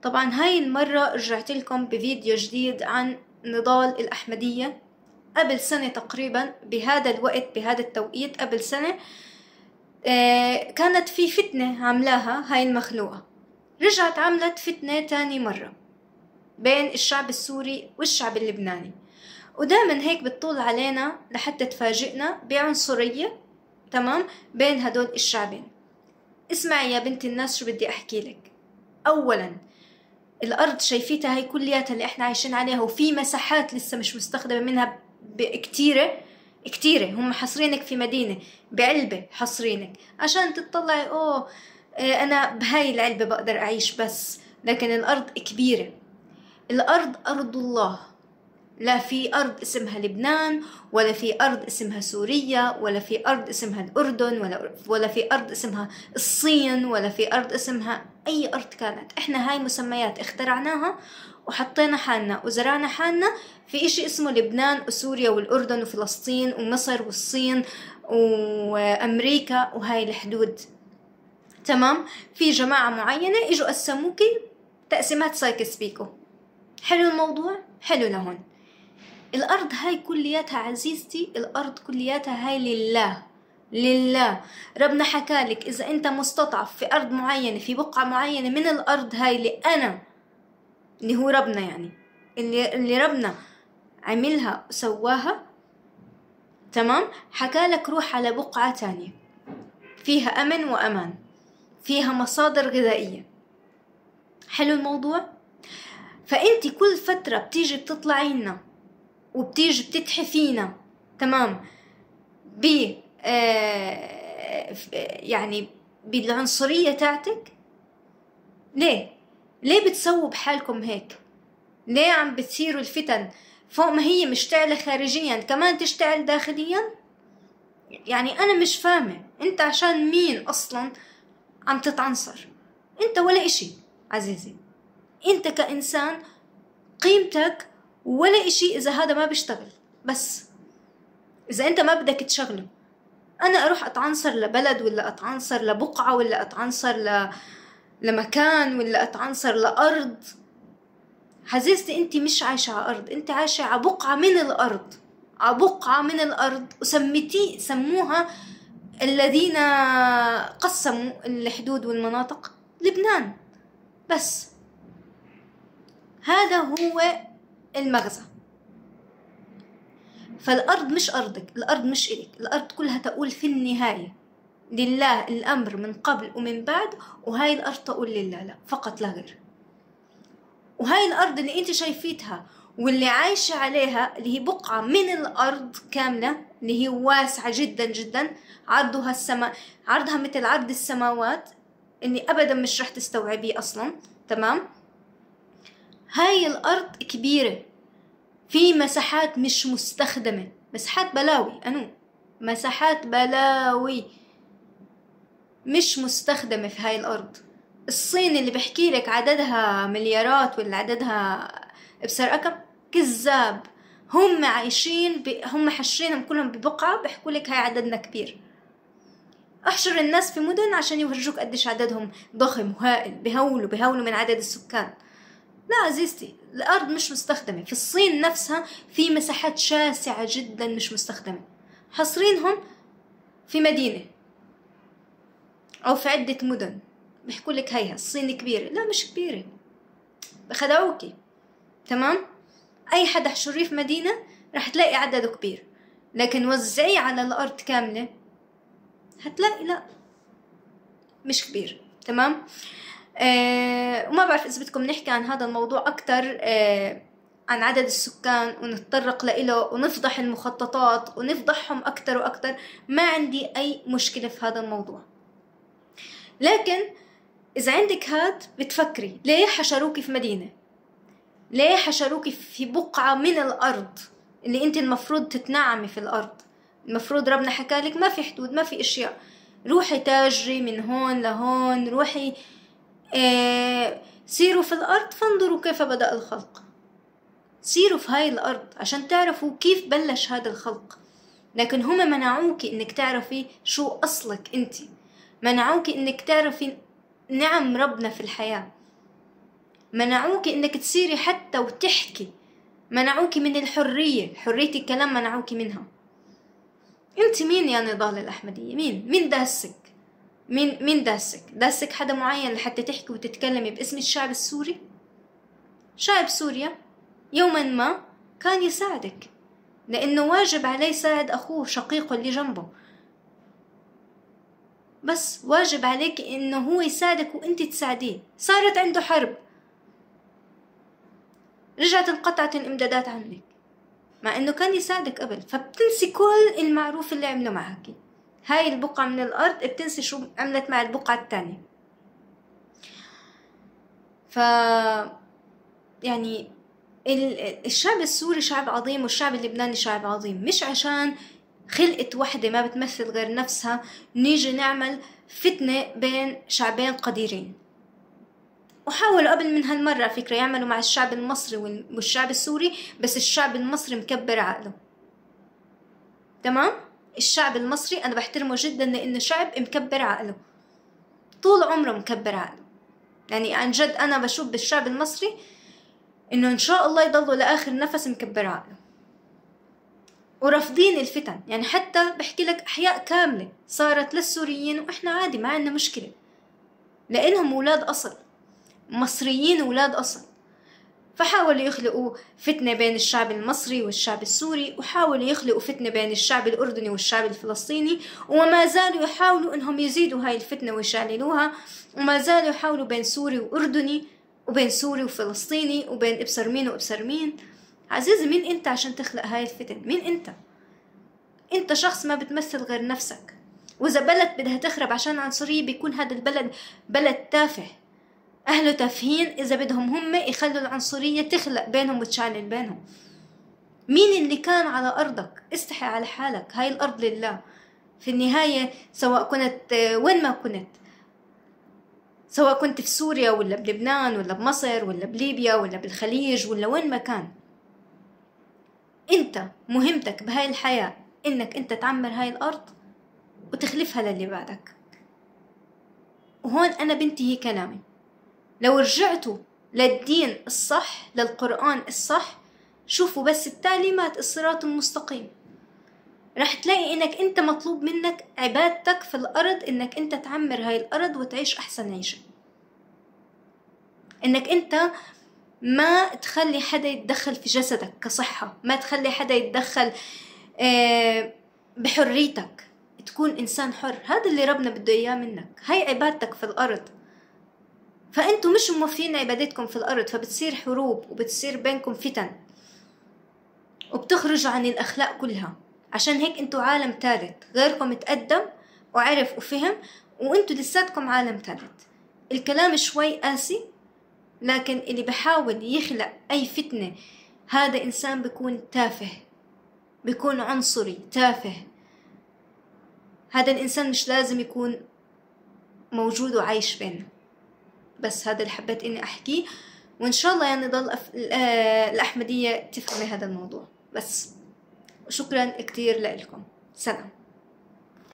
طبعا هاي المرة رجعت لكم بفيديو جديد عن نضال الأحمدية. قبل سنة تقريبا بهذا الوقت بهذا التوقيت قبل سنة كانت في فتنة عملاها هاي المخلوقة، رجعت عملت فتنة تاني مرة بين الشعب السوري والشعب اللبناني، ودائما هيك بتطول علينا لحتى تفاجئنا بعنصرية تمام بين هدول الشعبين. اسمعي يا بنت الناس شو بدي أحكي لك. أولا الأرض شايفيتها هاي كلياتها اللي احنا عايشين عليها، وفي مساحات لسه مش مستخدمة منها كتيرة كتيرة. هم حصرينك في مدينة بعلبة، حصرينك عشان تطلعي أنا بهاي العلبة بقدر أعيش بس، لكن الأرض كبيرة. الأرض أرض الله، لا في أرض اسمها لبنان، ولا في أرض اسمها سوريا، ولا في أرض اسمها الأردن، ولا في أرض اسمها الصين، ولا في أرض اسمها أي أرض كانت. إحنا هاي مسميات اخترعناها وحطينا حالنا وزرعنا حالنا في إشي اسمه لبنان وسوريا والأردن وفلسطين ومصر والصين وأمريكا وهاي الحدود. تمام؟ في جماعة معينة إجوا قسموكي تقسيمات سايكس بيكو. حلو الموضوع؟ حلو لهون. الأرض هاي كلياتها عزيزتي، الأرض كلياتها هاي لله. لله ربنا حكالك إذا أنت مستضعف في أرض معينة، في بقعة معينة من الأرض هاي اللي أنا اللي هو ربنا، يعني اللي ربنا عملها وسواها، تمام، حكالك روح على بقعة تانية فيها أمن وأمان، فيها مصادر غذائية. حلو الموضوع؟ فأنت كل فترة بتيجي بتطلعينا وبتيجي بتتحفينا، تمام، يعني بالعنصرية تاعتك. ليه بتسووا بحالكم هيك؟ ليه عم بتصيروا الفتن فوق ما هي مشتعلة خارجيا كمان تشتعل داخليا؟ يعني أنا مش فاهمة أنت عشان مين أصلا عم تتعنصر؟ أنت ولا إشي عزيزي، أنت كإنسان قيمتك ولا إشي إذا هذا ما بيشتغل. بس إذا أنت ما بدك تشغله، أنا أروح أتعنصر لبلد ولا أتعنصر لبقعة ولا أتعنصر لمكان ولا أتعنصر لأرض؟ حزيزتي أنت مش عايشة على أرض، أنت عايشة على بقعة من الأرض، على بقعة من الأرض، سموها الذين قسموا الحدود والمناطق لبنان. بس هذا هو المغزى. فالأرض مش أرضك، الأرض مش إلك، الأرض كلها تقول في النهاية لله الأمر من قبل ومن بعد، وهاي الأرض تقول لله لا فقط لا غير. وهاي الأرض اللي أنت شايفيتها واللي عايشة عليها اللي هي بقعة من الأرض كاملة، اللي هي واسعة جدا جدا، عرضها مثل عرض السماوات اللي أبدا مش رح تستوعبيه أصلا، تمام. هاي الأرض كبيرة، في مساحات مش مستخدمة، مساحات بلاوي، مساحات بلاوي مش مستخدمة في هاي الأرض. الصين اللي بحكي لك عددها مليارات ولا عددها بسر أكم، كذاب. هم عايشين هم حشرينهم كلهم ببقعة، بحكوا لك هاي عددنا كبير. احشر الناس في مدن عشان يورجوك قديش عددهم ضخم وهائل، بهولوا من عدد السكان. لا عزيزتي، الأرض مش مستخدمة. في الصين نفسها في مساحات شاسعة جدا مش مستخدمة، حصرينهم في مدينة أو في عدة مدن، بيحكوا لك هيها الصين كبيرة. لا مش كبيرة، بخدعوكي، تمام. أي حدا حشريه في مدينة رح تلاقي عدده كبير، لكن وزعيه على الأرض كاملة هتلاقي لا، مش كبير، تمام. وما بعرف إذا بدكم نحكي عن هذا الموضوع أكتر، عن عدد السكان ونتطرق له ونفضح المخططات ونفضحهم أكتر وأكتر، ما عندي أي مشكلة في هذا الموضوع. لكن إذا عندك هاد بتفكري ليه حشروكي في مدينة، ليه حشروكي في بقعة من الأرض اللي أنت المفروض تتنعمي في الأرض. المفروض ربنا حكالك ما في حدود، ما في أشياء، روحي تاجري من هون لهون، روحي سيروا في الأرض فانظروا كيف بدأ الخلق. سيروا في هاي الأرض عشان تعرفوا كيف بلش هذا الخلق. لكن هم منعوكي إنك تعرفي شو أصلك أنت، منعوكي إنك تعرفي نعم ربنا في الحياة. منعوك انك تصيري حتى وتحكي، منعوك من الحرية، حرية الكلام منعوك منها. انت مين يا نضال الأحمدية؟ مين داسك؟ مين داسك حدا معين لحتى تحكي وتتكلمي باسم الشعب السوري؟ شعب سوريا يوما ما كان يساعدك، لأنه واجب عليه يساعد أخوه شقيقه اللي جنبه، بس واجب عليك إنه هو يساعدك وإنت تساعديه. صارت عنده حرب، رجعت انقطعت الإمدادات عنك مع إنه كان يساعدك قبل، فبتنسي كل المعروف اللي عمله معك. هاي البقعة من الأرض بتنسي شو عملت مع البقعة التانية. يعني الشعب السوري شعب عظيم، والشعب اللبناني شعب عظيم، مش عشان خلقت وحدة ما بتمثل غير نفسها نيجي نعمل فتنة بين شعبين قديرين. وحاولوا قبل من هالمرة فكرة يعملوا مع الشعب المصري والشعب السوري، بس الشعب المصري مكبر عقله. تمام؟ الشعب المصري أنا بحترمه جدا لأنه شعب مكبر عقله، طول عمره مكبر عقله. يعني عن جد أنا بشوف بالشعب المصري إنه إن شاء الله يضلوا لآخر نفس مكبر عقله ورافضين الفتن. يعني حتى بحكي لك أحياء كاملة صارت للسوريين وإحنا عادي ما عندنا مشكلة، لأنهم أولاد أصل، مصريين أولاد أصل. فحاولوا يخلقوا فتنة بين الشعب المصري والشعب السوري، وحاولوا يخلقوا فتنة بين الشعب الأردني والشعب الفلسطيني، وما زالوا يحاولوا إنهم يزيدوا هاي الفتنة ويشعللوها، وما زالوا يحاولوا بين سوري وأردني، وبين سوري وفلسطيني، وبين إبصر مين وإبصر مين. عزيزي مين أنت عشان تخلق هاي الفتن؟ مين أنت؟ أنت شخص ما بتمثل غير نفسك، وإذا بلد بدها تخرب عشان عنصرية بيكون هذا البلد بلد تافه، أهله تافهين. إذا بدهم هم يخلوا العنصرية تخلق بينهم وتشعلل بينهم. مين اللي كان على أرضك؟ استحي على حالك، هاي الأرض لله في النهاية، سواء كنت وين ما كنت، سواء كنت في سوريا ولا بلبنان ولا بمصر ولا بليبيا ولا بالخليج ولا وين ما كان. انت مهمتك بهاي الحياة انك انت تعمر هاي الأرض وتخلفها للي بعدك. وهون أنا بنتهي كلامي. لو رجعتوا للدين الصح، للقرآن الصح، شوفوا بس التعليمات، الصراط المستقيم، رح تلاقي انك انت مطلوب منك عبادتك في الأرض، انك انت تعمر هاي الأرض وتعيش أحسن عيشة، انك انت ما تخلي حدا يتدخل في جسدك كصحة، ما تخلي حدا يتدخل بحريتك، تكون إنسان حر. هذا اللي ربنا بده إياه منك، هاي عبادتك في الأرض. فأنتوا مش موفين عبادتكم في الأرض، فبتصير حروب وبتصير بينكم فتن وبتخرجوا عن الأخلاق كلها. عشان هيك أنتوا عالم ثالث، غيركم تقدم وعرف وفهم، وأنتوا لساتكم عالم ثالث. الكلام شوي قاسي، لكن اللي بحاول يخلق أي فتنة هذا إنسان بيكون تافه، بيكون عنصري تافه. هذا الإنسان مش لازم يكون موجود وعايش بيننا. بس هذا اللي حبيت إني أحكيه، وإن شاء الله يعني ضل الأحمدية تفهمي هذا الموضوع. بس شكرا كتير لكم، سلام.